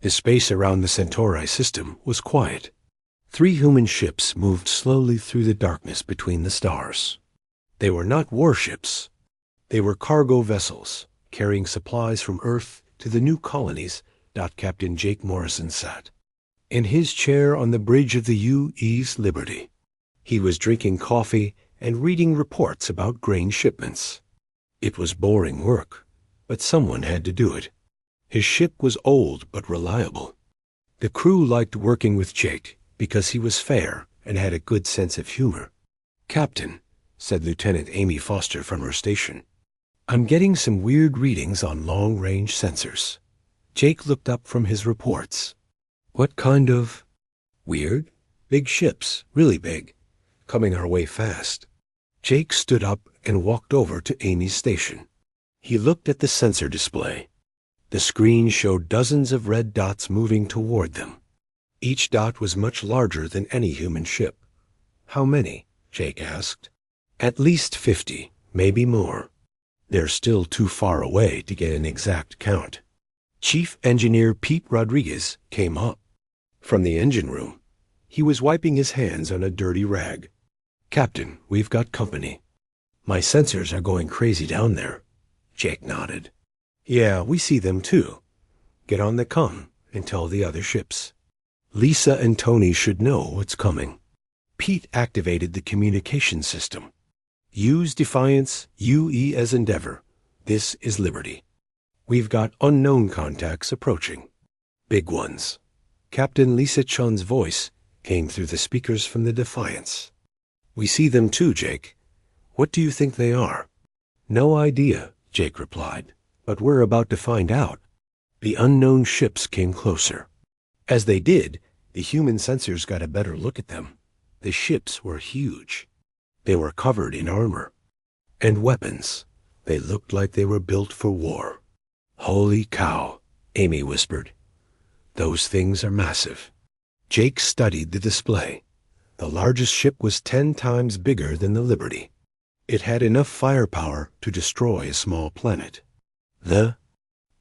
The space around the Centauri system was quiet. 3 human ships moved slowly through the darkness between the stars. They were not warships. They were cargo vessels, carrying supplies from Earth to the new colonies. Captain Jake Morrison sat in his chair on the bridge of the U.E.'s Liberty. He was drinking coffee and reading reports about grain shipments. It was boring work, but someone had to do it. His ship was old but reliable. The crew liked working with Jake because he was fair and had a good sense of humor. "Captain," said Lieutenant Amy Foster from her station, "I'm getting some weird readings on long-range sensors." Jake looked up from his reports. "What kind of—" "Weird. Big ships, really big, coming our way fast." Jake stood up and walked over to Amy's station. He looked at the sensor display. The screen showed dozens of red dots moving toward them. Each dot was much larger than any human ship. "How many?" Jake asked. "At least 50, maybe more. They're still too far away to get an exact count." Chief Engineer Pete Rodriguez came up from the engine room. He was wiping his hands on a dirty rag. "Captain, we've got company." "My sensors are going crazy down there." Jake nodded. "Yeah, we see them too. Get on the comm and tell the other ships. Lisa and Tony should know what's coming." Pete activated the communication system. "Use Defiance, UE as Endeavor. This is Liberty. We've got unknown contacts approaching. Big ones." Captain Lisa Chun's voice came through the speakers from the Defiance. "We see them too, Jake. What do you think they are?" "No idea," Jake replied, "but we're about to find out." The unknown ships came closer. As they did, the human sensors got a better look at them. The ships were huge. They were covered in armor and weapons. They looked like they were built for war. "Holy cow," Amy whispered. "Those things are massive." Jake studied the display. The largest ship was 10 times bigger than the Liberty. It had enough firepower to destroy a small planet. The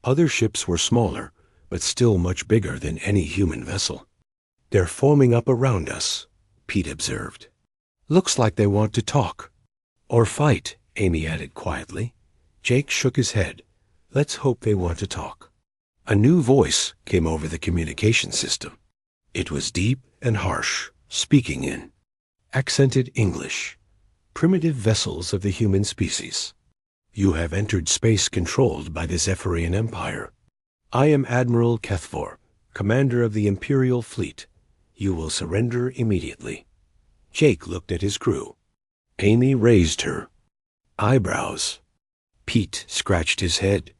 other ships were smaller, but still much bigger than any human vessel. "They're forming up around us," Pete observed. "Looks like they want to talk." "Or fight," Amy added quietly. Jake shook his head. "Let's hope they want to talk." A new voice came over the communication system. It was deep and harsh, speaking in accented English. "Primitive vessels of the human species. You have entered space controlled by the Zephyrian Empire. I am Admiral Kethvor, commander of the Imperial Fleet. You will surrender immediately." Jake looked at his crew. Amy raised her eyebrows. Pete scratched his head.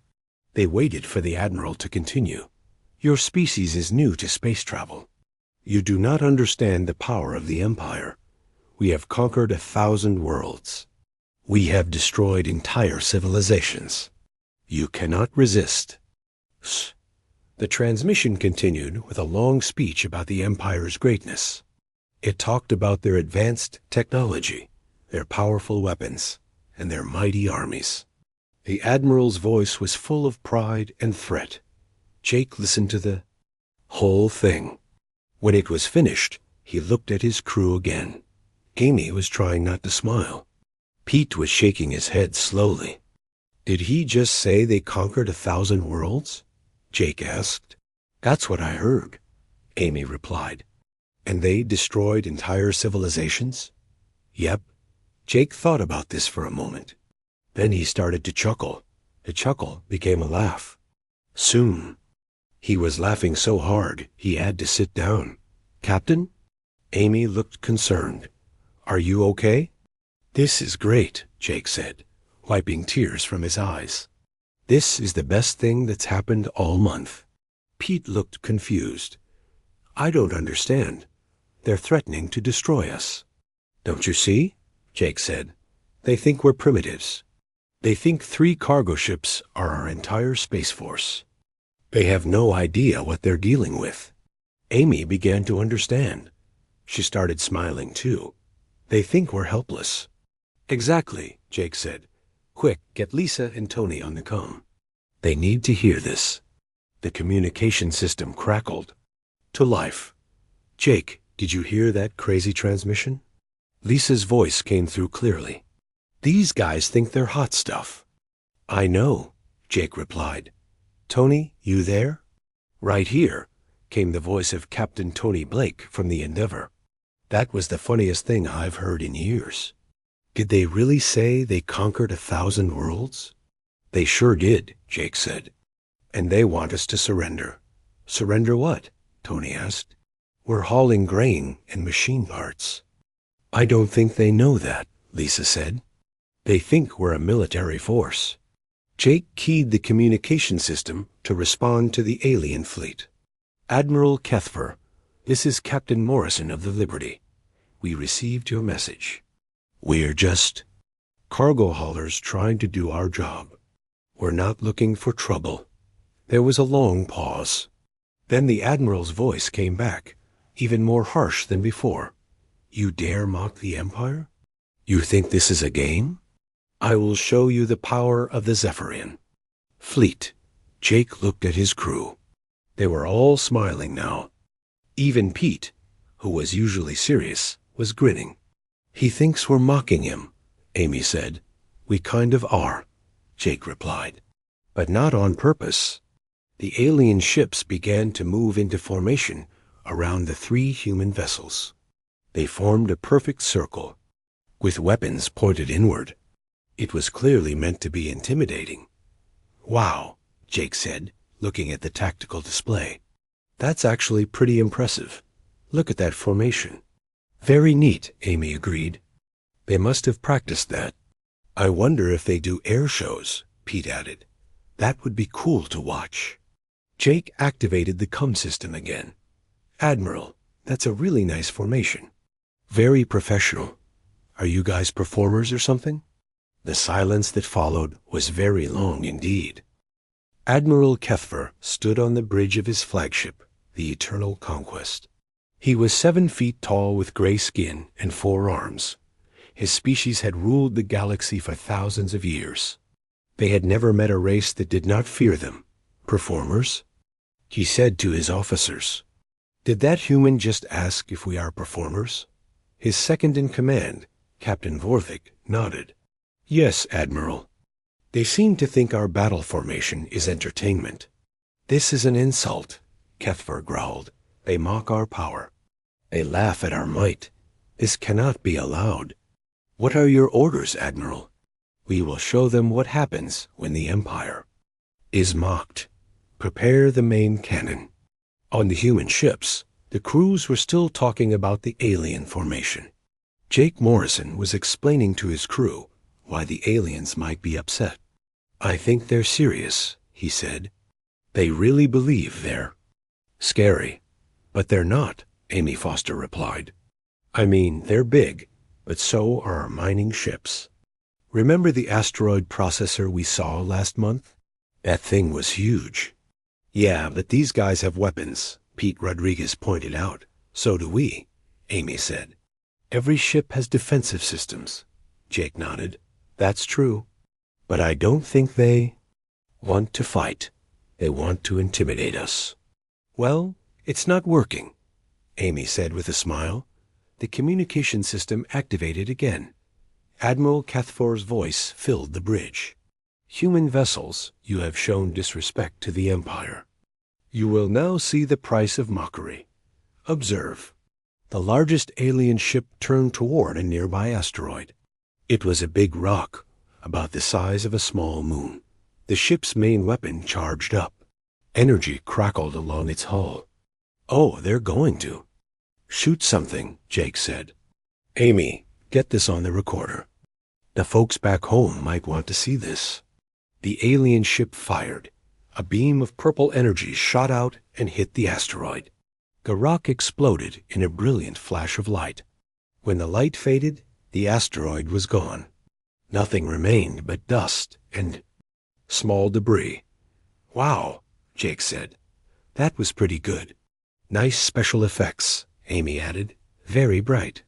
They waited for the Admiral to continue. "Your species is new to space travel. You do not understand the power of the Empire. We have conquered 1,000 worlds. We have destroyed entire civilizations. You cannot resist." The transmission continued with a long speech about the Empire's greatness. It talked about their advanced technology, their powerful weapons, and their mighty armies. The Admiral's voice was full of pride and threat. Jake listened to the whole thing. When it was finished, he looked at his crew again. Amy was trying not to smile. Pete was shaking his head slowly. "Did he just say they conquered 1,000 worlds?" Jake asked. "That's what I heard," Amy replied. "And they destroyed entire civilizations?" "Yep." Jake thought about this for a moment. Then he started to chuckle. The chuckle became a laugh. Soon, he was laughing so hard he had to sit down. "Captain?" Amy looked concerned. "Are you okay?" "This is great," Jake said, wiping tears from his eyes. "This is the best thing that's happened all month." Pete looked confused. "I don't understand. They're threatening to destroy us." "Don't you see?" Jake said. "They think we're primitives. They think 3 cargo ships are our entire space force. They have no idea what they're dealing with." Amy began to understand. She started smiling too. "They think we're helpless." "Exactly," Jake said. "Quick, get Lisa and Tony on the comm. They need to hear this." The communication system crackled. To life. Jake, did you hear that crazy transmission? Lisa's voice came through clearly. These guys think they're hot stuff. I know, Jake replied. Tony, you there? Right here, came the voice of Captain Tony Blake from the Endeavour. That was the funniest thing I've heard in years. Did they really say they conquered 1,000 worlds? They sure did, Jake said. And they want us to surrender. Surrender what? Tony asked. We're hauling grain and machine parts. I don't think they know that, Lisa said. They think we're a military force. Jake keyed the communication system to respond to the alien fleet. Admiral Kethfer, this is Captain Morrison of the Liberty. We received your message. We're just cargo haulers trying to do our job. We're not looking for trouble. There was a long pause. Then the Admiral's voice came back, even more harsh than before. You dare mock the Empire? You think this is a game? I will show you the power of the Zephyrian. Fleet. Jake looked at his crew. They were all smiling now. Even Pete, who was usually serious, was grinning. He thinks we're mocking him, Amy said. We kind of are, Jake replied. But not on purpose. The alien ships began to move into formation around the 3 human vessels. They formed a perfect circle, with weapons pointed inward. It was clearly meant to be intimidating. Wow, Jake said, looking at the tactical display. That's actually pretty impressive. Look at that formation. Very neat, Amy agreed. They must have practiced that. I wonder if they do air shows, Pete added. That would be cool to watch. Jake activated the comm system again. Admiral, that's a really nice formation. Very professional. Are you guys performers or something? The silence that followed was very long indeed. Admiral Kethfer stood on the bridge of his flagship, the Eternal Conquest. He was 7 feet tall with gray skin and 4 arms. His species had ruled the galaxy for thousands of years. They had never met a race that did not fear them. Performers? He said to his officers. Did that human just ask if we are performers? His second-in-command, Captain Vorthik, nodded. Yes, Admiral. They seem to think our battle formation is entertainment. This is an insult, Kethfer growled. They mock our power. They laugh at our might. This cannot be allowed. What are your orders, Admiral? We will show them what happens when the Empire is mocked. Prepare the main cannon. On the human ships, the crews were still talking about the alien formation. Jake Morrison was explaining to his crew why the aliens might be upset. I think they're serious, he said. They really believe they're scary. But they're not, Amy Foster replied. I mean, they're big, but so are our mining ships. Remember the asteroid processor we saw last month? That thing was huge. Yeah, but these guys have weapons, Pete Rodriguez pointed out. So do we, Amy said. Every ship has defensive systems, Jake nodded. That's true. But I don't think they want to fight. They want to intimidate us. Well, it's not working, Amy said with a smile. The communication system activated again. Admiral Kethfer's voice filled the bridge. Human vessels, you have shown disrespect to the Empire. You will now see the price of mockery. Observe. The largest alien ship turned toward a nearby asteroid. It was a big rock, about the size of a small moon. The ship's main weapon charged up. Energy crackled along its hull. Oh, they're going to shoot something, Jake said. Amy, get this on the recorder. The folks back home might want to see this. The alien ship fired. A beam of purple energy shot out and hit the asteroid. The rock exploded in a brilliant flash of light. When the light faded, the asteroid was gone. Nothing remained but dust and small debris. Wow, Jake said. That was pretty good. Nice special effects, Amy added. Very bright.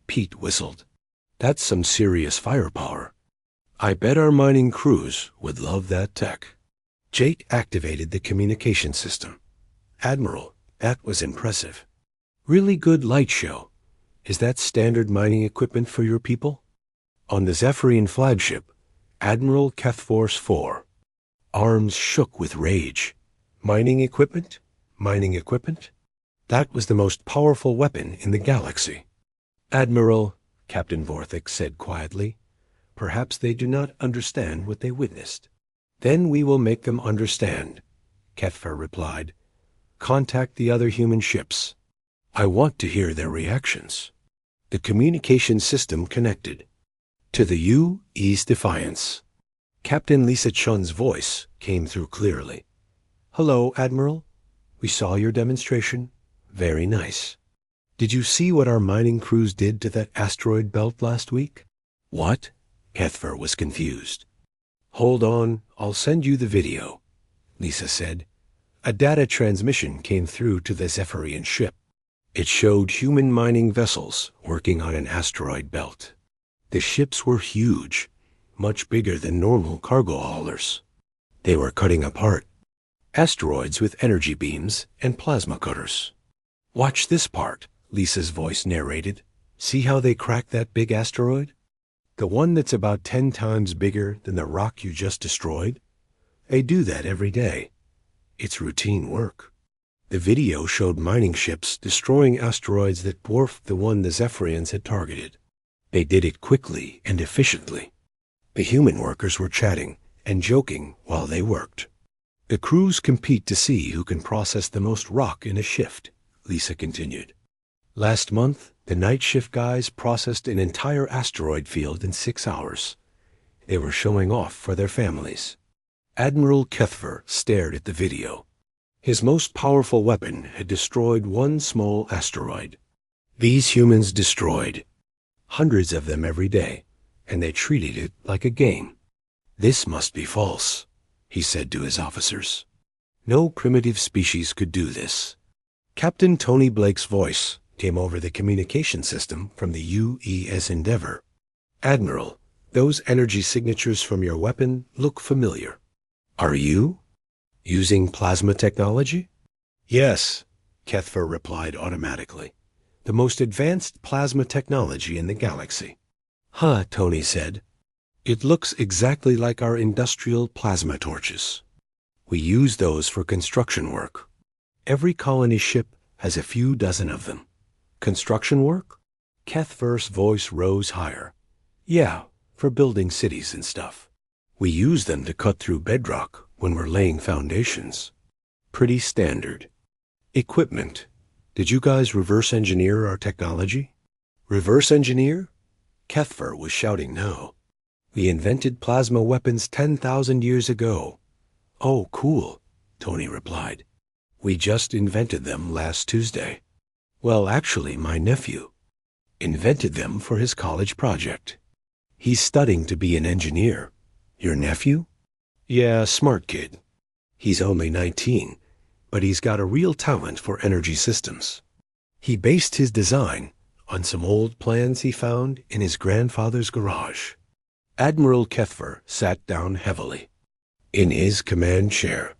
Pete whistled. That's some serious firepower. I bet our mining crews would love that tech. Jake activated the communication system. Admiral, that was impressive. Really good light show. Is that standard mining equipment for your people? On the Zephyrian flagship, Admiral Kethforce 4. Arms shook with rage. Mining equipment? Mining equipment? That was the most powerful weapon in the galaxy. Admiral, Captain Vorthik said quietly, perhaps they do not understand what they witnessed. Then we will make them understand, Kethfer replied. Contact the other human ships. I want to hear their reactions. The communication system connected. To the U.E.'s defiance. Captain Lisa Chun's voice came through clearly. Hello, Admiral. We saw your demonstration. Very nice. Did you see what our mining crews did to that asteroid belt last week? What? Kethfer was confused. Hold on, I'll send you the video, Lisa said. A data transmission came through to the Zephyrian ship. It showed human mining vessels working on an asteroid belt. The ships were huge, much bigger than normal cargo haulers. They were cutting apart asteroids with energy beams and plasma cutters. Watch this part, Lisa's voice narrated. See how they cracked that big asteroid? The one that's about 10 times bigger than the rock you just destroyed? They do that every day. It's routine work. The video showed mining ships destroying asteroids that dwarfed the one the Zephyrians had targeted. They did it quickly and efficiently. The human workers were chatting and joking while they worked. The crews compete to see who can process the most rock in a shift, Lisa continued. Last month, the night shift guys processed an entire asteroid field in 6 hours. They were showing off for their families. Admiral Kethfer stared at the video. His most powerful weapon had destroyed one small asteroid. These humans destroyed hundreds of them every day, and they treated it like a game. This must be false, he said to his officers. No primitive species could do this. Captain Tony Blake's voice came over the communication system from the UES Endeavor. Admiral, those energy signatures from your weapon look familiar. Are you using plasma technology? Yes, Kethfer replied automatically. The most advanced plasma technology in the galaxy. Huh, Tony said. It looks exactly like our industrial plasma torches. We use those for construction work. Every colony ship has a few dozen of them. Construction work? Kethfer's voice rose higher. Yeah, for building cities and stuff. We use them to cut through bedrock when we're laying foundations. Pretty standard. Equipment. Did you guys reverse engineer our technology? Reverse engineer? Kethfer was shouting no. We invented plasma weapons 10,000 years ago. Oh, cool, Tony replied. We just invented them last Tuesday. Well, actually, my nephew invented them for his college project. He's studying to be an engineer. Your nephew? Yeah, smart kid. He's only 19, but he's got a real talent for energy systems. He based his design on some old plans he found in his grandfather's garage. Admiral Kethfer sat down heavily in his command chair.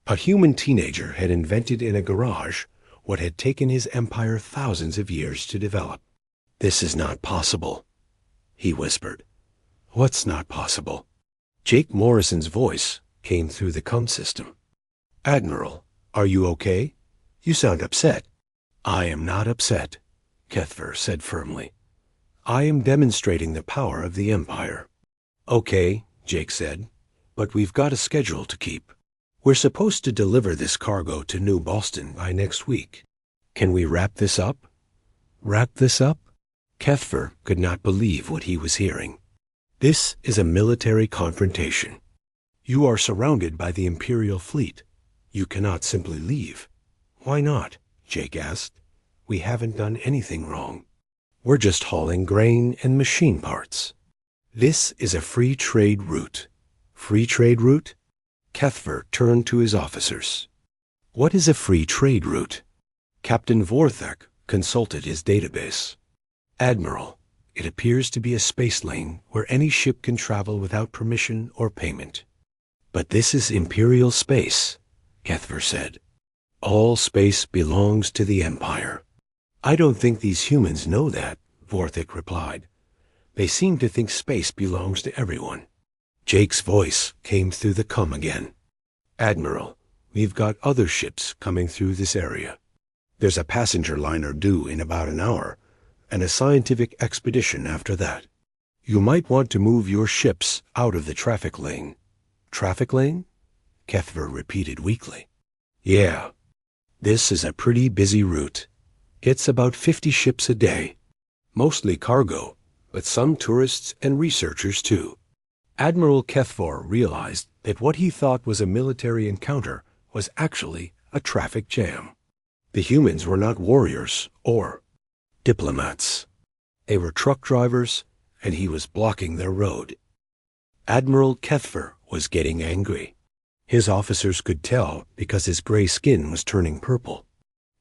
A human teenager had invented in a garage what had taken his empire thousands of years to develop. This is not possible, he whispered. What's not possible? Jake Morrison's voice came through the comm system. Admiral, are you okay? You sound upset. I am not upset, Kethfer said firmly. I am demonstrating the power of the Empire. Okay, Jake said, but we've got a schedule to keep. We're supposed to deliver this cargo to New Boston by next week. Can we wrap this up? Wrap this up? Kethfer could not believe what he was hearing. This is a military confrontation. You are surrounded by the Imperial fleet. You cannot simply leave. Why not? Jake asked. We haven't done anything wrong. We're just hauling grain and machine parts. This is a free trade route. Free trade route? Kethfer turned to his officers. What is a free trade route? Captain Vorthak consulted his database. Admiral, it appears to be a space lane where any ship can travel without permission or payment. But this is Imperial space, Kethver said. All space belongs to the Empire. I don't think these humans know that, Vorthik replied. They seem to think space belongs to everyone. Jake's voice came through the com again. Admiral, we've got other ships coming through this area. There's a passenger liner due in about an hour, and a scientific expedition after that. You might want to move your ships out of the traffic lane. Traffic lane? Kethver repeated weakly. Yeah. This is a pretty busy route. It's about 50 ships a day. Mostly cargo, but some tourists and researchers too. Admiral Kethver realized that what he thought was a military encounter was actually a traffic jam. The humans were not warriors or diplomats. They were truck drivers, and he was blocking their road. Admiral Kethver was getting angry. His officers could tell because his gray skin was turning purple.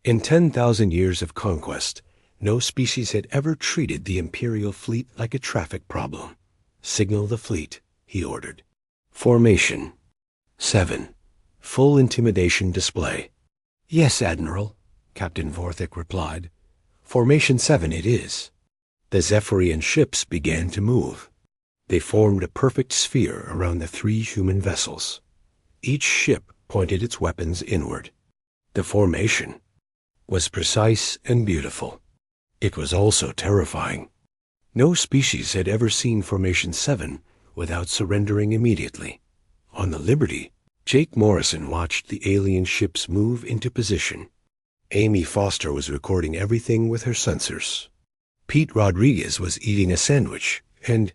In 10,000 years of conquest, no species had ever treated the Imperial fleet like a traffic problem. Signal the fleet, he ordered. Formation 7. Full intimidation display. Yes, Admiral, Captain Vorthik replied. Formation 7 it is. The Zephyrian ships began to move. They formed a perfect sphere around the 3 human vessels. Each ship pointed its weapons inward. The formation was precise and beautiful. It was also terrifying. No species had ever seen Formation 7 without surrendering immediately. On the Liberty, Jake Morrison watched the alien ships move into position. Amy Foster was recording everything with her sensors. Pete Rodriguez was eating a sandwich and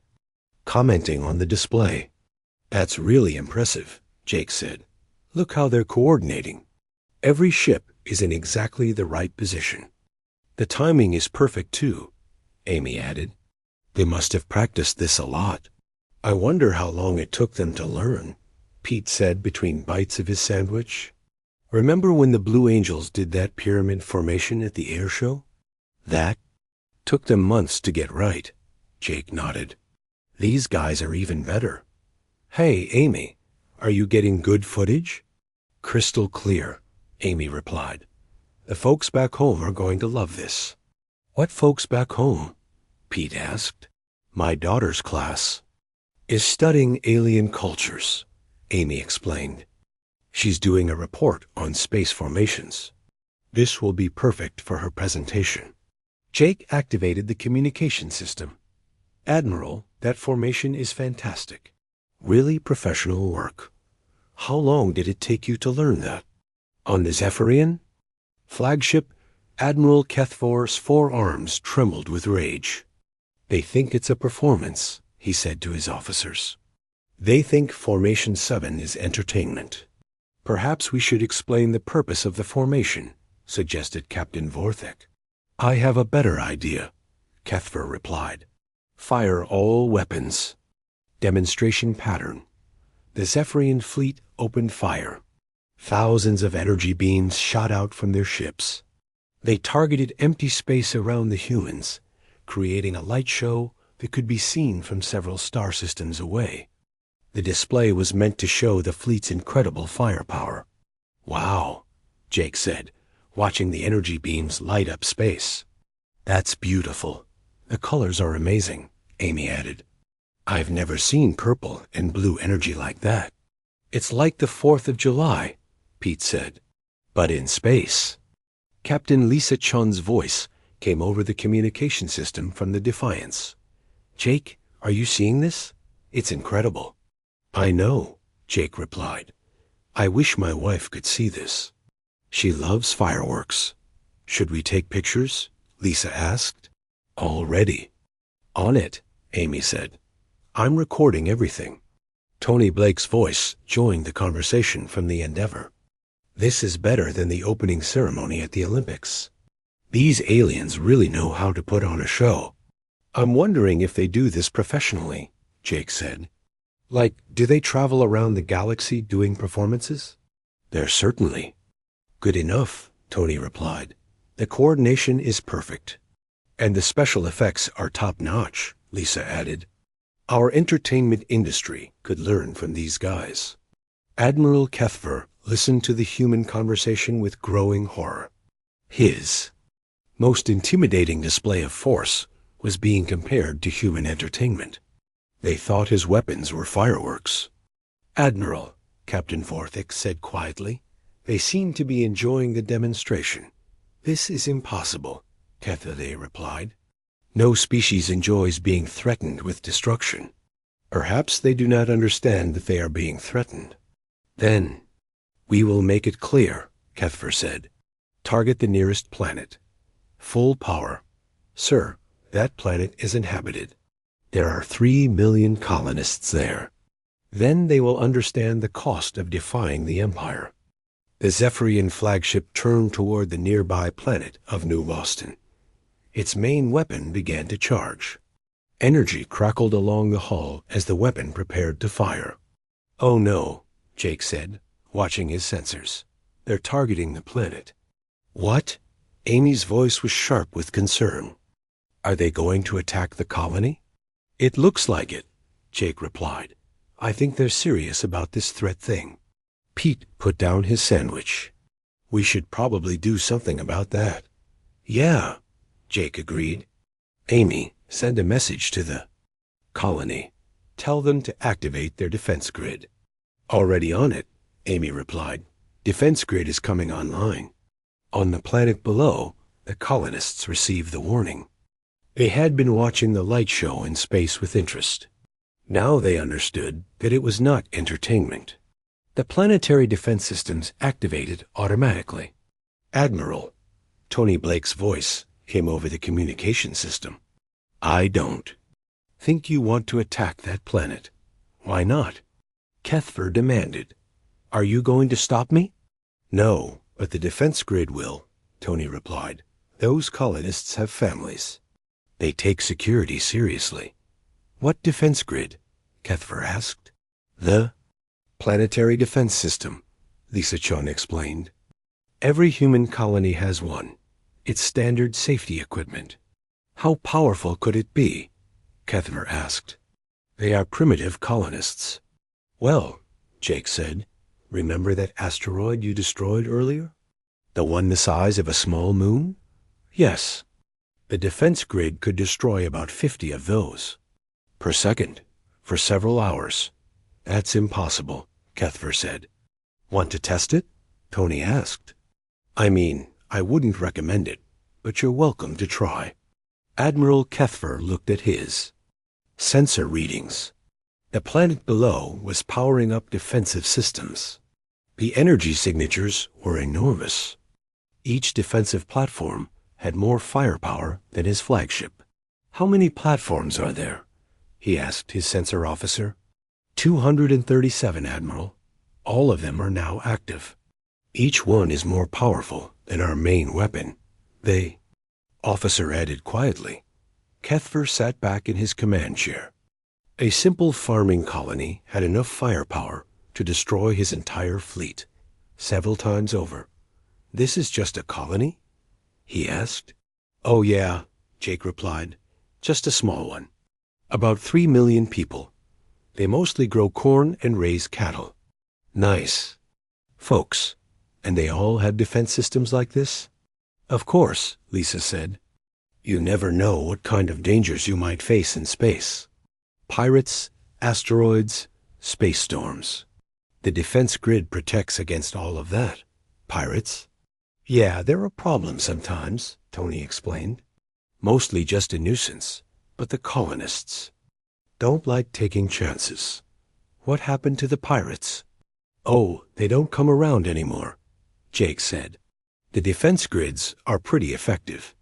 commenting on the display. That's really impressive, Jake said. Look how they're coordinating. Every ship is in exactly the right position. The timing is perfect too, Amy added. They must have practiced this a lot. I wonder how long it took them to learn, Pete said between bites of his sandwich. Remember when the Blue Angels did that pyramid formation at the air show? That took them months to get right, Jake nodded. These guys are even better. Hey, Amy, are you getting good footage? Crystal clear, Amy replied. The folks back home are going to love this. What folks back home? Pete asked. My daughter's class is studying alien cultures, Amy explained. She's doing a report on space formations. This will be perfect for her presentation. Jake activated the communication system. Admiral, that formation is fantastic. Really professional work. How long did it take you to learn that? On the Zephyrian flagship, Admiral Kethver's forearms trembled with rage. They think it's a performance, he said to his officers. They think Formation 7 is entertainment. Perhaps we should explain the purpose of the formation, suggested Captain Vorthik. I have a better idea, Kethver replied. Fire all weapons. Demonstration pattern. The Zephyrian fleet opened fire. Thousands of energy beams shot out from their ships. They targeted empty space around the humans, creating a light show that could be seen from several star systems away. The display was meant to show the fleet's incredible firepower. Wow, Jake said, watching the energy beams light up space. That's beautiful. The colors are amazing, Amy added. I've never seen purple and blue energy like that. It's like the 4th of July, Pete said, but in space. Captain Lisa Chun's voice came over the communication system from the Defiance. Jake, are you seeing this? It's incredible. I know, Jake replied. I wish my wife could see this. She loves fireworks. Should we take pictures? Lisa asked. All ready. On it, Amy said. I'm recording everything. Tony Blake's voice joined the conversation from the Endeavour. This is better than the opening ceremony at the Olympics. These aliens really know how to put on a show. I'm wondering if they do this professionally, Jake said. Like, do they travel around the galaxy doing performances? They're certainly good enough, Tony replied. The coordination is perfect. And the special effects are top-notch, Lisa added. Our entertainment industry could learn from these guys. Admiral Kethver listened to the human conversation with growing horror. His most intimidating display of force was being compared to human entertainment. They thought his weapons were fireworks. "Admiral," Captain Vorthik said quietly, "they seem to be enjoying the demonstration." "This is impossible," Kethver replied. "No species enjoys being threatened with destruction." "Perhaps they do not understand that they are being threatened." "Then we will make it clear," Kethver said. "Target the nearest planet. Full power. Sir, that planet is inhabited. There are 3 million colonists there. Then they will understand the cost of defying the Empire." The Zephyrian flagship turned toward the nearby planet of New Boston. Its main weapon began to charge. Energy crackled along the hull as the weapon prepared to fire. "Oh no," Jake said, watching his sensors. "They're targeting the planet." "What?" Amy's voice was sharp with concern. "Are they going to attack the colony?" "It looks like it," Jake replied. "I think they're serious about this threat thing." Pete put down his sandwich. "We should probably do something about that." "Yeah," Jake agreed. "Amy, send a message to the colony. Tell them to activate their defense grid." "Already on it," Amy replied. "Defense grid is coming online." On the planet below, the colonists received the warning. They had been watching the light show in space with interest. Now they understood that it was not entertainment. The planetary defense systems activated automatically. "Admiral," Tony Blake's voice came over the communication system. "I don't think you want to attack that planet." "Why not?" Kethver demanded. "Are you going to stop me?" "No, but the defense grid will," Tony replied. "Those colonists have families. They take security seriously." "What defense grid?" Kethver asked. "The planetary defense system," Lisa Chun explained. "Every human colony has one. It's standard safety equipment." "How powerful could it be?" Kethver asked. "They are primitive colonists." "Well," Jake said, "remember that asteroid you destroyed earlier? The one the size of a small moon?" "Yes. The defense grid could destroy about 50 of those per second for several hours." "That's impossible," Kethver said. "Want to test it?" Tony asked. "I mean, I wouldn't recommend it, but you're welcome to try." Admiral Kethver looked at his sensor readings. The planet below was powering up defensive systems. The energy signatures were enormous. Each defensive platform had more firepower than his flagship. "How many platforms are there?" he asked his sensor officer. 237, Admiral. All of them are now active. Each one is more powerful than our main weapon. The officer added quietly. Kethver sat back in his command chair. A simple farming colony had enough firepower to destroy his entire fleet, several times over. "This is just a colony?" he asked. "Oh yeah," Jake replied. "Just a small one. About 3 million people. They mostly grow corn and raise cattle." "Nice folks. And they all have defense systems like this?" "Of course," Lisa said. "You never know what kind of dangers you might face in space. Pirates, asteroids, space storms. The defense grid protects against all of that." "Pirates?" "Yeah, they're a problem sometimes," Tony explained. "Mostly just a nuisance, but the colonists don't like taking chances." "What happened to the pirates?" "Oh, they don't come around anymore," Jake said. "The defense grids are pretty effective.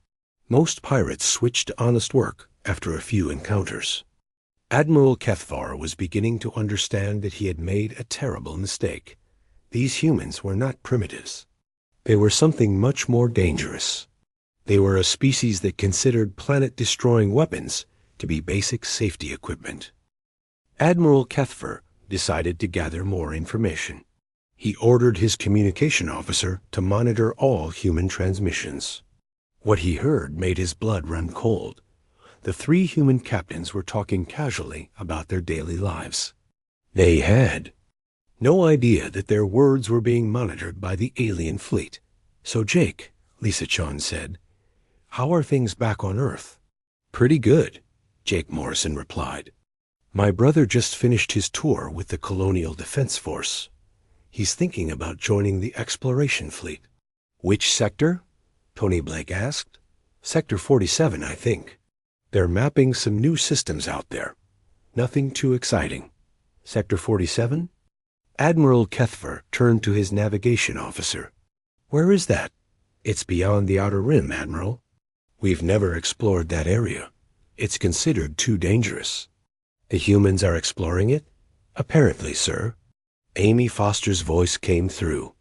Most pirates switch to honest work after a few encounters." Admiral Kethvar was beginning to understand that he had made a terrible mistake. These humans were not primitives. They were something much more dangerous. They were a species that considered planet-destroying weapons to be basic safety equipment. Admiral Kethver decided to gather more information. He ordered his communication officer to monitor all human transmissions. What he heard made his blood run cold. The 3 human captains were talking casually about their daily lives. They had No idea that their words were being monitored by the alien fleet. So Jake, Lisa-chan said, how are things back on Earth? Pretty good, Jake Morrison replied. My brother just finished his tour with the Colonial Defense Force. He's thinking about joining the exploration fleet. Which sector? Tony Blake asked. Sector 47, I think. They're mapping some new systems out there. Nothing too exciting. Sector 47? Admiral Kethver turned to his navigation officer. Where is that? It's beyond the Outer Rim, Admiral. We've never explored that area. It's considered too dangerous. The humans are exploring it? Apparently, sir. Amy Foster's voice came through.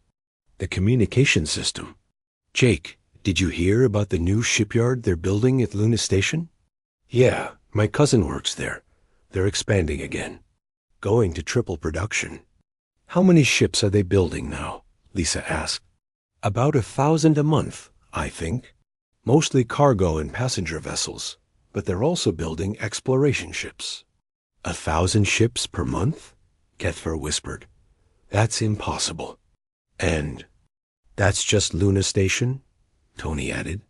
The communication system. Jake, did you hear about the new shipyard they're building at Luna Station? Yeah, my cousin works there. They're expanding again. Going to triple production. How many ships are they building now? Lisa asked. About 1,000 a month, I think. Mostly cargo and passenger vessels, but they're also building exploration ships. 1,000 ships per month? Kethver whispered. That's impossible. And that's just Luna Station? Tony added.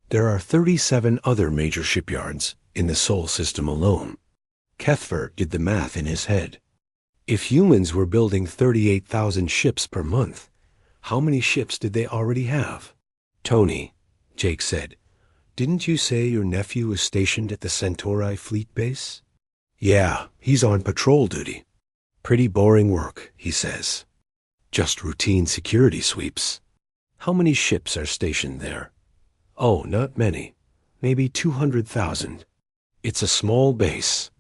There are 37 other major shipyards in the Sol system alone. Kethver did the math in his head. If humans were building 38,000 ships per month, how many ships did they already have? Tony, Jake said, didn't you say your nephew is stationed at the Centauri fleet base? Yeah, he's on patrol duty. Pretty boring work, he says. Just routine security sweeps. How many ships are stationed there? Oh, not many. Maybe 200,000. It's a small base.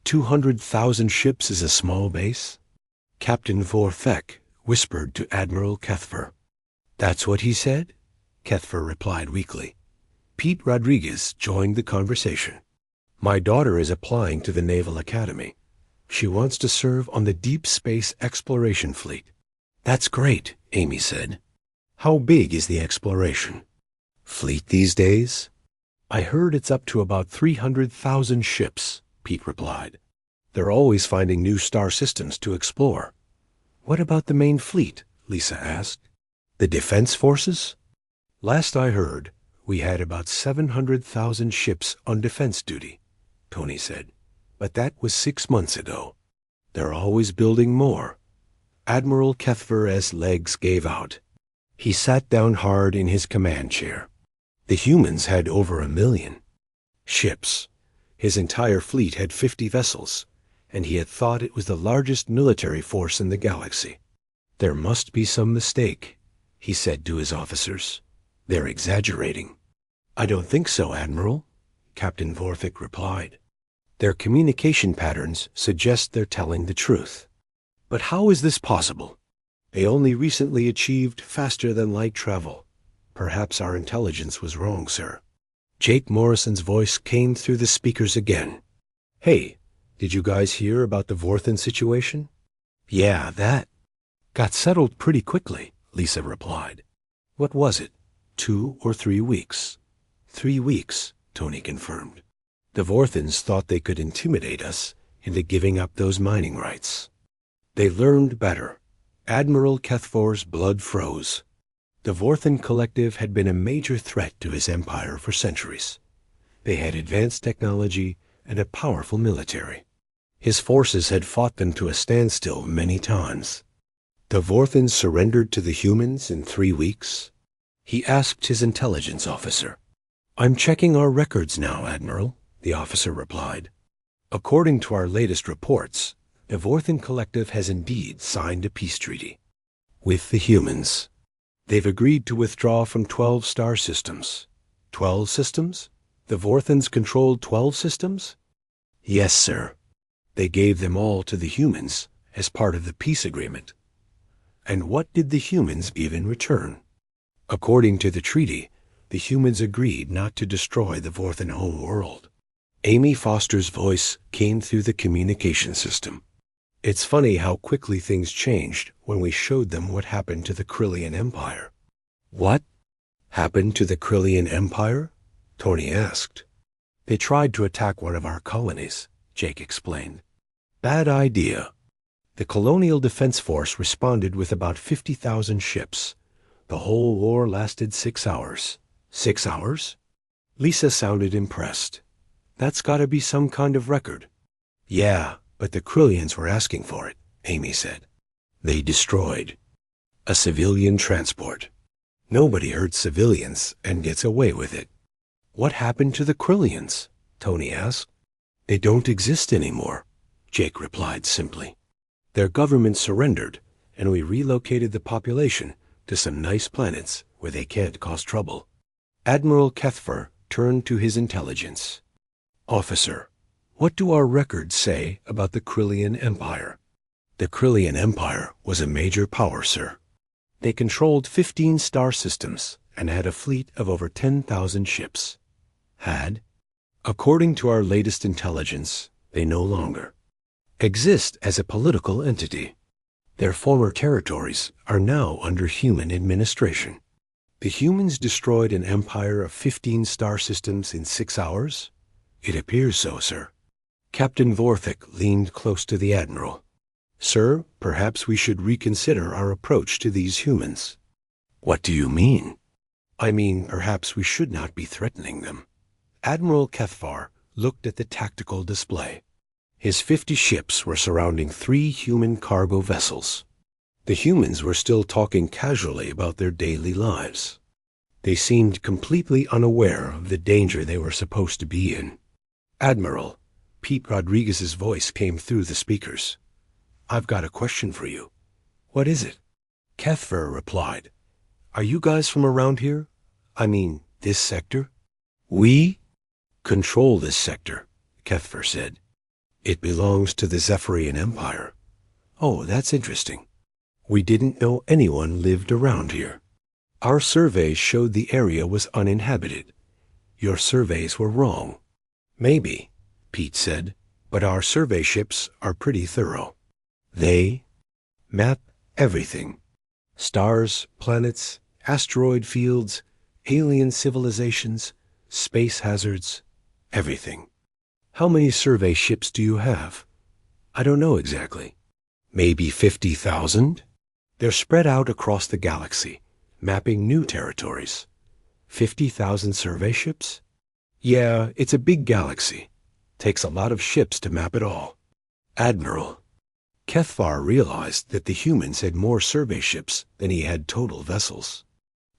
200,000 ships is a small base? Captain Vorthek whispered to Admiral Kethver. That's what he said? Kethver replied weakly. Pete Rodriguez joined the conversation. My daughter is applying to the Naval Academy. She wants to serve on the Deep Space Exploration Fleet. That's great, Amy said. How big is the exploration fleet these days? I heard it's up to about 300,000 ships, Pete replied. They're always finding new star systems to explore. What about the main fleet? Lisa asked. The defense forces? Last I heard, we had about 700,000 ships on defense duty, Tony said. But that was 6 months ago. They're always building more. Admiral Kethver's legs gave out. He sat down hard in his command chair. The humans had over 1 million ships. His entire fleet had 50 vessels, and he had thought it was the largest military force in the galaxy. There must be some mistake, he said to his officers. They're exaggerating. I don't think so, Admiral, Captain Vorthik replied. Their communication patterns suggest they're telling the truth. But how is this possible? They only recently achieved faster-than-light travel. Perhaps our intelligence was wrong, sir. Jake Morrison's voice came through the speakers again. Hey, did you guys hear about the Vorthen situation? Yeah, that got settled pretty quickly, Lisa replied. What was it? 2 or 3 weeks? 3 weeks, Tony confirmed. The Vorthens thought they could intimidate us into giving up those mining rights. They learned better. Admiral Kethver's blood froze. The Vorthen Collective had been a major threat to his empire for centuries. They had advanced technology and a powerful military. His forces had fought them to a standstill many times. The Vorthens surrendered to the humans in 3 weeks? He asked his intelligence officer. I'm checking our records now, Admiral, the officer replied. According to our latest reports, the Vorthen Collective has indeed signed a peace treaty with the humans. They've agreed to withdraw from 12 star systems. 12 systems? The Vorthens controlled 12 systems? Yes, sir. They gave them all to the humans as part of the peace agreement. And what did the humans give in return? According to the treaty, the humans agreed not to destroy the Vorthen home world. Amy Foster's voice came through the communication system. It's funny how quickly things changed when we showed them what happened to the Krillian Empire. What happened to the Krillian Empire? Tony asked. They tried to attack one of our colonies, Jake explained. Bad idea. The Colonial Defense Force responded with about 50,000 ships. The whole war lasted 6 hours. 6 hours? Lisa sounded impressed. That's gotta be some kind of record. Yeah, but the Krillians were asking for it, Amy said. They destroyed a civilian transport. Nobody hurts civilians and gets away with it. What happened to the Krillians? Tony asked. They don't exist anymore, Jake replied simply. Their government surrendered, and we relocated the population to some nice planets where they can't cause trouble. Admiral Kethfer turned to his intelligence. Officer, what do our records say about the Krillian Empire? The Krillian Empire was a major power, sir. They controlled 15 star systems and had a fleet of over 10,000 ships. Had? According to our latest intelligence, they no longer exist as a political entity. Their former territories are now under human administration. The humans destroyed an empire of 15 star systems in 6 hours? It appears so, sir. Captain Vorthik leaned close to the Admiral. Sir, perhaps we should reconsider our approach to these humans. What do you mean? I mean, perhaps we should not be threatening them. Admiral Kethvar looked at the tactical display. His 50 ships were surrounding 3 human cargo vessels. The humans were still talking casually about their daily lives. They seemed completely unaware of the danger they were supposed to be in. Admiral, Pete Rodriguez's voice came through the speakers. I've got a question for you. What is it? Kethver replied. Are you guys from around here? I mean, this sector? We control this sector, Kethver said. It belongs to the Zephyrian Empire. Oh, that's interesting. We didn't know anyone lived around here. Our surveys showed the area was uninhabited. Your surveys were wrong. Maybe, Pete said, but our survey ships are pretty thorough. They map everything. Stars, planets, asteroid fields, alien civilizations, space hazards, everything. How many survey ships do you have? I don't know exactly. Maybe 50,000? They're spread out across the galaxy, mapping new territories. 50,000 survey ships? Yeah, it's a big galaxy. Takes a lot of ships to map it all. Admiral, Kethvar realized that the humans had more survey ships than he had total vessels.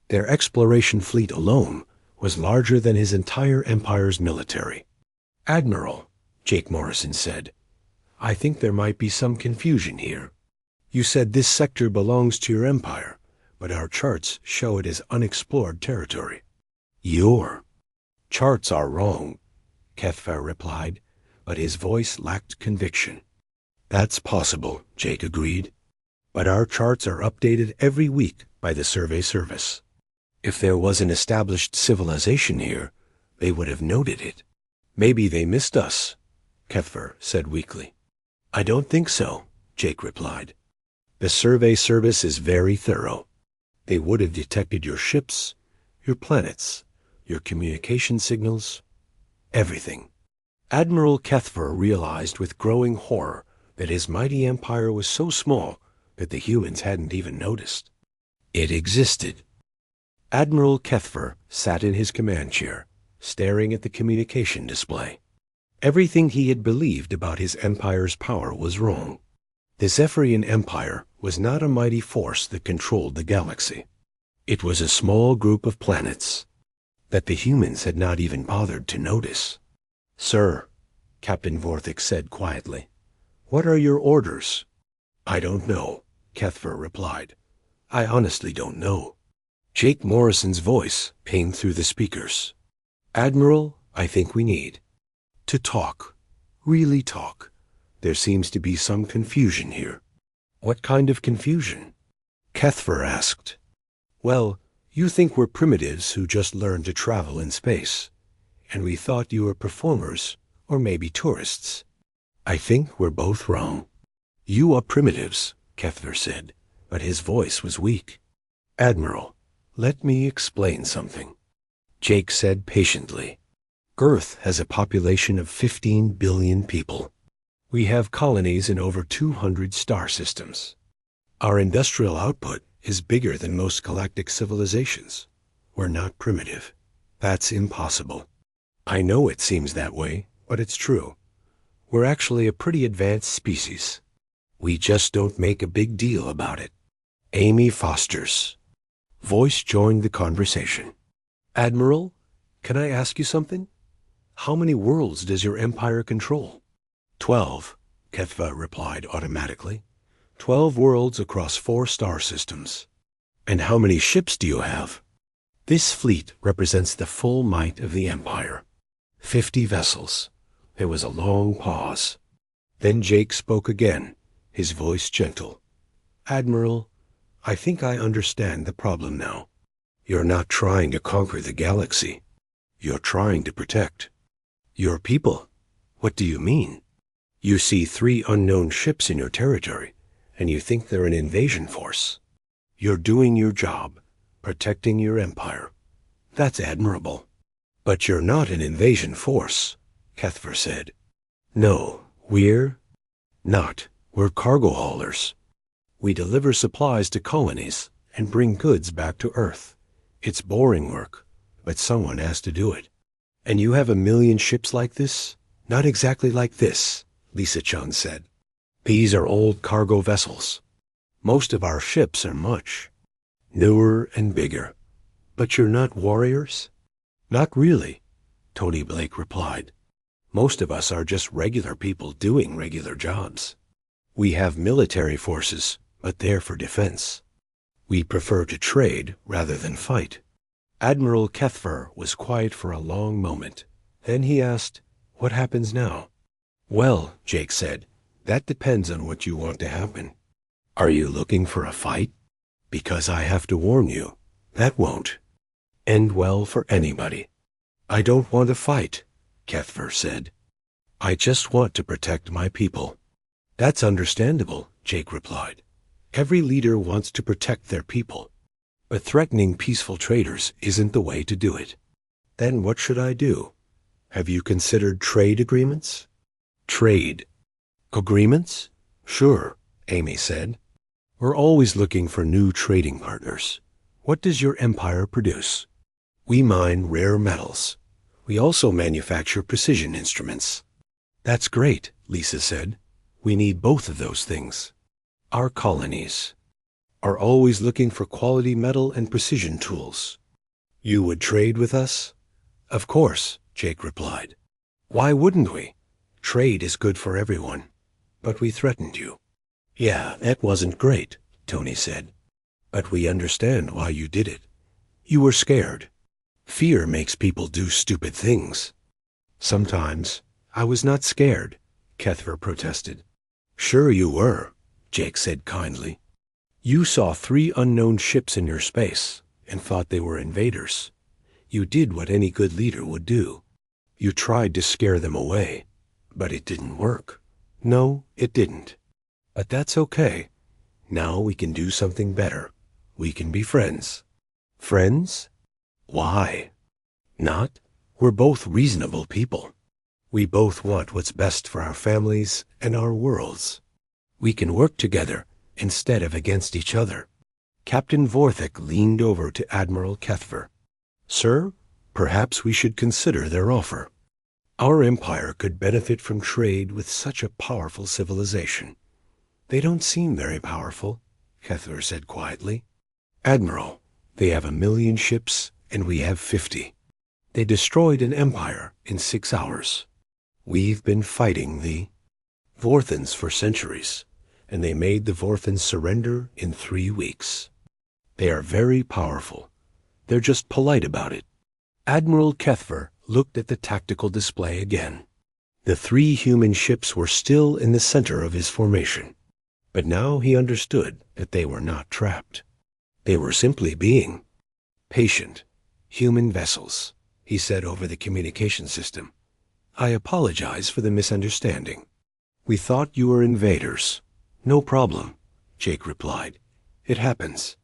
Their exploration fleet alone was larger than his entire empire's military. Admiral, Jake Morrison said, I think there might be some confusion here. You said this sector belongs to your empire, but our charts show it as unexplored territory. Your charts are wrong, Kethvar replied, but his voice lacked conviction. That's possible, Jake agreed. But our charts are updated every week by the Survey Service. If there was an established civilization here, they would have noted it. Maybe they missed us, Kethvar said weakly. I don't think so, Jake replied. The Survey Service is very thorough. They would have detected your ships, your planets, your communication signals, everything. Admiral Kethvar realized with growing horror that his mighty empire was so small that the humans hadn't even noticed. It existed. Admiral Kethvar sat in his command chair, staring at the communication display. Everything he had believed about his empire's power was wrong. The Zephyrian Empire was not a mighty force that controlled the galaxy. It was a small group of planets that the humans had not even bothered to notice. Sir, Captain Vorthik said quietly, what are your orders? I don't know, Kethvar replied. I honestly don't know. Jake Morrison's voice came through the speakers. Admiral, I think we need to talk. Really talk. There seems to be some confusion here. What kind of confusion? Kethvar asked. Well, you think we're primitives who just learned to travel in space, and we thought you were performers or maybe tourists. I think we're both wrong. You are primitives, Kethvar said, but his voice was weak. Admiral, let me explain something. Jake said patiently. Earth has a population of 15 billion people. We have colonies in over 200 star systems. Our industrial output is bigger than most galactic civilizations. We're not primitive. That's impossible. I know it seems that way, but it's true. We're actually a pretty advanced species. We just don't make a big deal about it. Amy Foster's voice joined the conversation. Admiral, can I ask you something? How many worlds does your empire control? 12, Kethva replied automatically. 12 worlds across 4 star systems. And how many ships do you have? This fleet represents the full might of the Empire. 50 vessels. There was a long pause. Then Jake spoke again, his voice gentle. Admiral, I think I understand the problem now. You're not trying to conquer the galaxy. You're trying to protect your people. What do you mean? You see 3 unknown ships in your territory, and you think they're an invasion force. You're doing your job, protecting your empire. That's admirable. But you're not an invasion force, Kethver said. No, we're not. We're cargo haulers. We deliver supplies to colonies and bring goods back to Earth. It's boring work, but someone has to do it. And you have 1,000,000 ships like this? Not exactly like this, Lisa Chun said. These are old cargo vessels. Most of our ships are much newer and bigger. But you're not warriors? Not really, Tony Blake replied. Most of us are just regular people doing regular jobs. We have military forces, but they're for defense. We prefer to trade rather than fight. Admiral Kethver was quiet for a long moment. Then he asked, What happens now? Well, Jake said, that depends on what you want to happen. Are you looking for a fight? Because I have to warn you, that won't end well for anybody. I don't want to fight, Kethver said. I just want to protect my people. That's understandable, Jake replied. Every leader wants to protect their people. But threatening peaceful traders isn't the way to do it. Then what should I do? Have you considered trade agreements? Trade agreements? Sure, Amy said. We're always looking for new trading partners. What does your empire produce? We mine rare metals. We also manufacture precision instruments. That's great, Lisa said. We need both of those things. Our colonies are always looking for quality metal and precision tools. You would trade with us? Of course, Jake replied. Why wouldn't we? Trade is good for everyone. But we threatened you. Yeah, that wasn't great, Tony said. But we understand why you did it. You were scared. Fear makes people do stupid things. Sometimes I was not scared, Kethver protested. Sure you were, Jake said kindly. You saw 3 unknown ships in your space and thought they were invaders. You did what any good leader would do. You tried to scare them away, but it didn't work. No, it didn't. But that's okay. Now we can do something better. We can be friends. Friends? Why? Not? We're both reasonable people. We both want what's best for our families and our worlds. We can work together instead of against each other. Captain Vorthik leaned over to Admiral Kethver. Sir, perhaps we should consider their offer. Our empire could benefit from trade with such a powerful civilization. They don't seem very powerful, Kethver said quietly. Admiral, they have 1,000,000 ships and we have 50. They destroyed an empire in 6 hours. We've been fighting the Vorthans for centuries, and they made the Vorthans surrender in 3 weeks. They are very powerful. They're just polite about it. Admiral Kethver looked at the tactical display again. The 3 human ships were still in the center of his formation, but now he understood that they were not trapped. They were simply being patient, human vessels, he said over the communication system. I apologize for the misunderstanding. We thought you were invaders. No problem, Jake replied. It happens.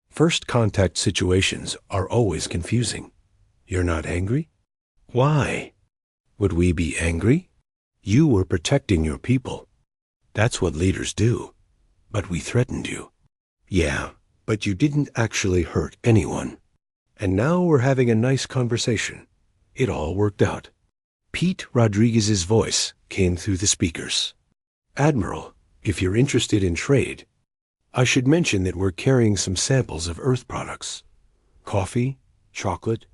First contact situations are always confusing. You're not angry? Why? Would we be angry? You were protecting your people. That's what leaders do. But we threatened you. Yeah, but you didn't actually hurt anyone. And now we're having a nice conversation. It all worked out. Pete Rodriguez's voice came through the speakers. Admiral, if you're interested in trade, I should mention that we're carrying some samples of Earth products. Coffee, chocolate,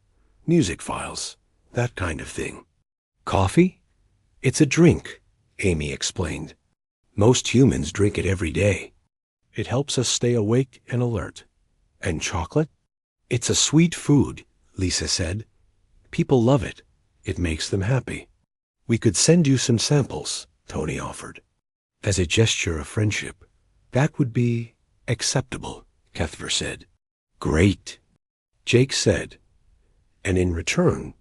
music files, that kind of thing. Coffee? It's a drink, Amy explained. Most humans drink it every day. It helps us stay awake and alert. And chocolate? It's a sweet food, Lisa said. People love it. It makes them happy. We could send you some samples, Tony offered. As a gesture of friendship, that would be acceptable, Cuthbert said. Great, Jake said. And in return,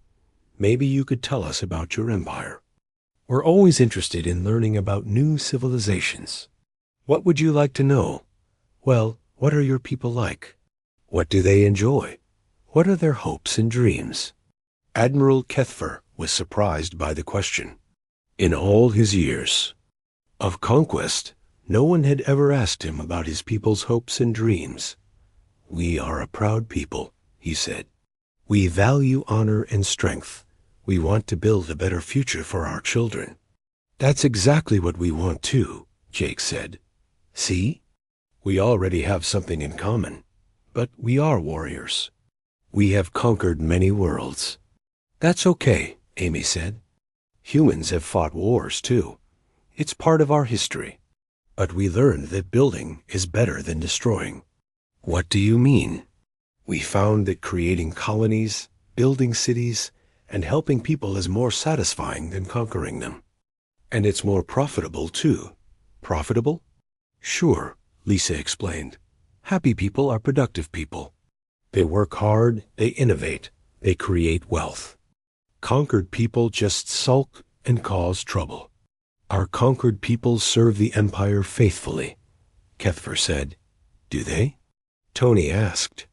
maybe you could tell us about your empire. We're always interested in learning about new civilizations. What would you like to know? Well, what are your people like? What do they enjoy? What are their hopes and dreams? Admiral Kethfer was surprised by the question. In all his years of conquest, no one had ever asked him about his people's hopes and dreams. We are a proud people, he said. We value honor and strength. We want to build a better future for our children. That's exactly what we want too, Jake said. See? We already have something in common. But we are warriors. We have conquered many worlds. That's okay, Amy said. Humans have fought wars too. It's part of our history. But we learned that building is better than destroying. What do you mean? We found that creating colonies, building cities, and helping people is more satisfying than conquering them. And it's more profitable too. Profitable? Sure, Lisa explained. Happy people are productive people. They work hard, they innovate, they create wealth. Conquered people just sulk and cause trouble. Our conquered people serve the empire faithfully, Kethfer said. Do they? Tony asked.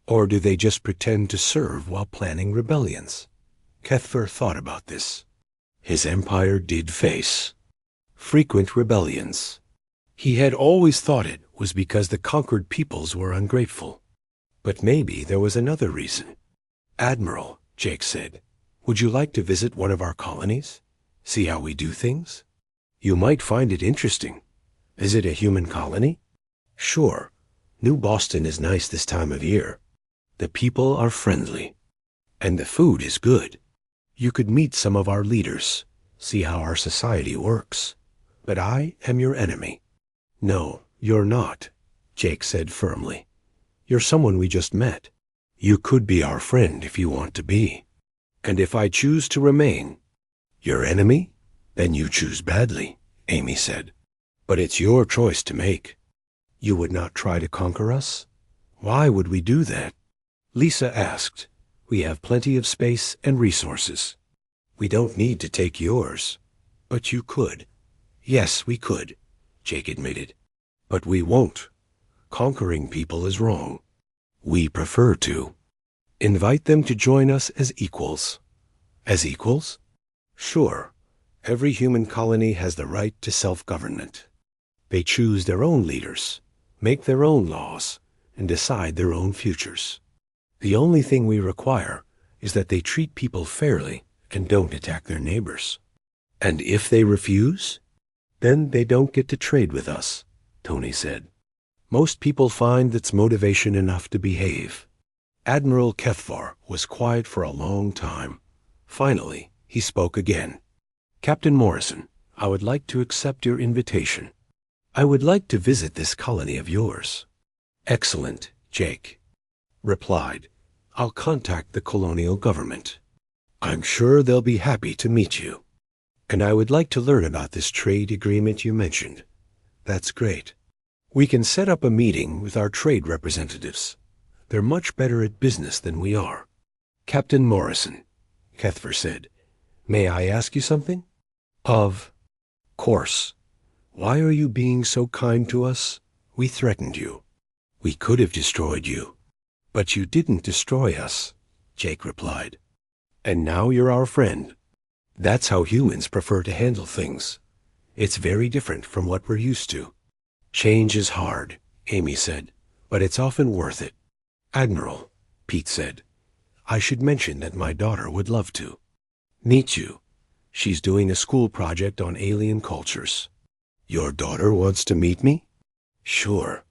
Or do they just pretend to serve while planning rebellions? Kethfer thought about this. His empire did face frequent rebellions. He had always thought it was because the conquered peoples were ungrateful. But maybe there was another reason. Admiral, Jake said, would you like to visit one of our colonies? See how we do things? You might find it interesting. Is it a human colony? Sure. New Boston is nice this time of year. The people are friendly. And the food is good. You could meet some of our leaders, see how our society works. But I am your enemy. No, you're not, Jake said firmly. You're someone we just met. You could be our friend if you want to be. And if I choose to remain your enemy, then you choose badly, Amy said. But it's your choice to make. You would not try to conquer us? Why would we do that? Lisa asked. We have plenty of space and resources. We don't need to take yours. But you could. Yes, we could, Jake admitted. But we won't. Conquering people is wrong. We prefer to. Invite them to join us as equals. As equals? Sure. Every human colony has the right to self-government. They choose their own leaders, make their own laws, and decide their own futures. The only thing we require is that they treat people fairly and don't attack their neighbors. And if they refuse, then they don't get to trade with us, Tony said. Most people find that's motivation enough to behave. Admiral Kethvar was quiet for a long time. Finally, he spoke again. Captain Morrison, I would like to accept your invitation. I would like to visit this colony of yours. Excellent, Jake replied. I'll contact the colonial government. I'm sure they'll be happy to meet you. And I would like to learn about this trade agreement you mentioned. That's great. We can set up a meeting with our trade representatives. They're much better at business than we are. Captain Morrison, Kethver said, may I ask you something? Of course. Why are you being so kind to us? We threatened you. We could have destroyed you. But you didn't destroy us, Jake replied. And now you're our friend. That's how humans prefer to handle things. It's very different from what we're used to. Change is hard, Amy said, but it's often worth it. Admiral, Pete said, I should mention that my daughter would love to meet you. She's doing a school project on alien cultures. Your daughter wants to meet me? Sure.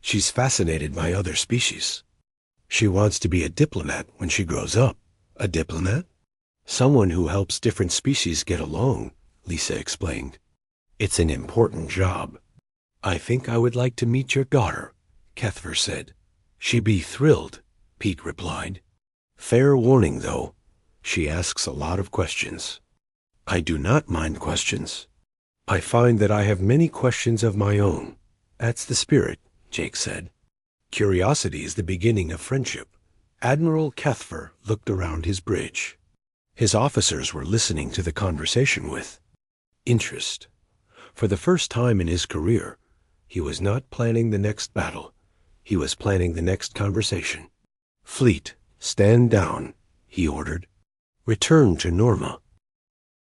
She's fascinated by other species. She wants to be a diplomat when she grows up. A diplomat? Someone who helps different species get along, Lisa explained. It's an important job. I think I would like to meet your daughter, Kethver said. She'd be thrilled, Pete replied. Fair warning, though. She asks a lot of questions. I do not mind questions. I find that I have many questions of my own. That's the spirit, Jake said. Curiosity is the beginning of friendship. Admiral Kethver looked around his bridge. His officers were listening to the conversation with interest. For the first time in his career, he was not planning the next battle. He was planning the next conversation. Fleet, stand down, he ordered. Return to Norma.